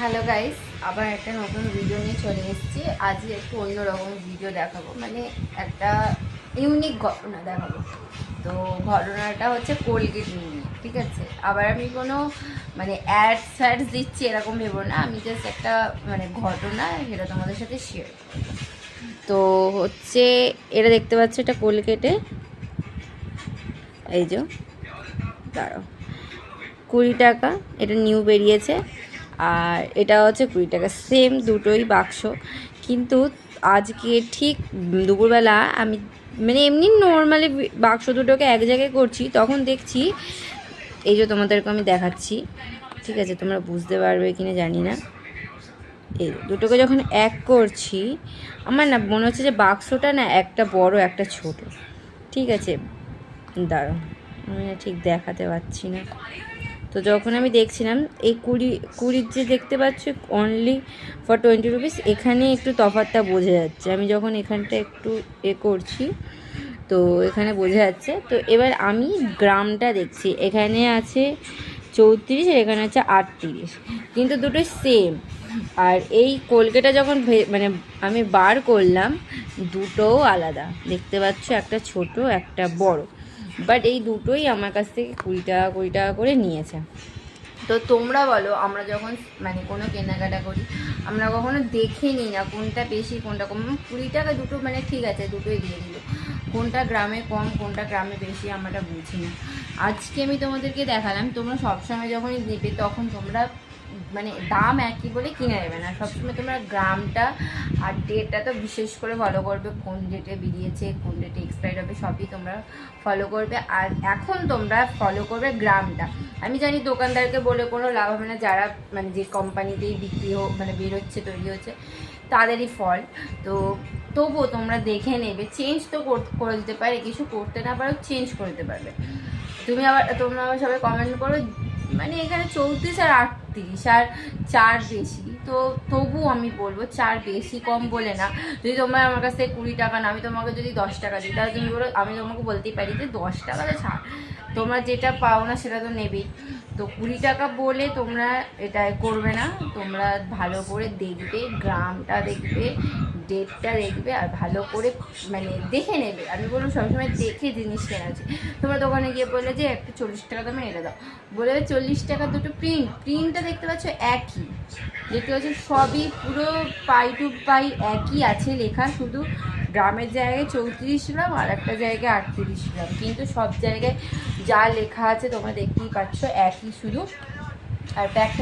Hello guys, আবার একটা নতুন ভিডিও নিয়ে চলে এসেছি। আজকে একটু অন্যরকম ভিডিও দেখাবো, মানে একটা ইউনিক ঘটনা দেখাবো। তো ঘটনাটা হচ্ছে কোলগেট নিয়ে, ঠিক আছে? আবার আমি কোনো মানে অ্যাডস ফ্যাডস দিচ্ছি এরকম ভেবো না, আমি জাস্ট একটা মানে ঘটনা যেটা তোমাদের সাথে শেয়ার করবো। তো হচ্ছে এটা দেখতে পাচ্ছ, এটা কোলগেটে, এই যে দাঁড়াও, 20 টাকা, এটা নিউ বেরিয়েছে। আর এটা হচ্ছে 20 টাকা, সেম দুটোই বাক্স। কিন্তু আজকে ঠিক দুপুরবেলা আমি মানে এমনি নর্মালি বাক্স দুটোকে এক জায়গায় করছি, তখন দেখছি এই যে তোমাদেরকে আমি দেখাচ্ছি, ঠিক আছে? তোমরা বুঝতে পারবে কিনা জানি না। এই দুটোকে যখন এক করছি, আমার না মনে হচ্ছে যে বাক্সটা না একটা বড় একটা ছোট, ঠিক আছে? দাঁড়াও, আমি না ঠিক দেখাতে পারছি না। তো যখন আমি দেখছিলাম এই কুড়ির যে দেখতে পাচ্ছ অনলি ফর 20 রুপিস, এখানে একটু তফাৎটা বোঝা যাচ্ছে। আমি যখন এখানটা একটু করছি, তো এখানে বোঝা যাচ্ছে। তো এবার আমি গ্রামটা দেখছি, এখানে আছে 34 আর এখানে আছে 38, কিন্তু দুটোই সেম। আর এই কলকেটা যখন মানে আমি বার করলাম, দুটোও আলাদা দেখতে পাচ্ছ, একটা ছোট একটা বড়। বাট এই দুটোই আমার কাছ থেকে 20 টাকা করে নিয়েছে। তো তোমরা বলো, আমরা যখন মানে কোনো কেনাকাটা করি, আমরা কখনো দেখে নিই না কোনটা বেশি কোনটা কম। 20 টাকা দুটো মানে ঠিক আছে, দুটোই দিয়ে দিল, কোনটা গ্রামে কম কোনটা গ্রামে বেশি আমরা বুঝি না। আজকে আমি তোমাদেরকে দেখালাম, তোমরা সবসময় যখনই নেবে তখন তোমরা মানে দাম একই বলে কিনে নেবে না, সবসময় তোমরা গ্রামটা আর ডেটটা তো বিশেষ করে ফলো করবে, কোন ডেটে বেরিয়েছে কোন ডেটে এক্সপায়ার হবে সবই তোমরা ফলো করবে। আর এখন তোমরা ফলো করবে গ্রামটা। আমি জানি দোকানদারকে বলে কোনো লাভ হবে না, যারা মানে যে কোম্পানিতেই বিক্রি মানে বেরোচ্ছে তৈরি হচ্ছে তাদেরই ফল্ট। তো তবুও তোমরা দেখে নেবে, চেঞ্জ তো করে দিতে পারে, কিছু করতে না পারো চেঞ্জ করে দিতে পারবে। তোমরা আবার সবাই কমেন্ট করো মানে এখানে 34 আর 38 আর 4 বেশি, তো তবু আমি বলবো 4 বেশি কম বলে না। যদি তোমরা আমার কাছ থেকে 20 টাকা না, আমি তোমাকে যদি 10 টাকা দিই, তাহলে তুমি বলো, আমি তোমাকে বলতেই পারি যে 10 টাকা তো ছাড়, তোমরা যেটা পাও না সেটা তো নেবেই। তো 20 টাকা বলে তোমরা এটা করবে না, তোমরা ভালো করে দেখবে, গ্রামটা দেখবে, ডেটটা দেখবে, আর ভালো করে মানে দেখে নেবে। আমি বলবো সবসময় দেখে জিনিস কেনা উচিত। তোমরা দোকানে গিয়ে বললে যে একটা 40 টাকা দামে এটা দাও, বলে 40 টাকা দুটো প্রিন্টটা দেখতে পাচ্ছ একই, দেখতে পাচ্ছ সবই পুরো পাই টু পাই একই আছে লেখা, শুধু গ্রামের জায়গায় 34 গ্রাম আর একটা জায়গায় 38 গ্রাম, কিন্তু সব জায়গায় যা লেখা আছে তোমরা দেখতেই পাচ্ছ একই শুধু। আর ব্যাগটা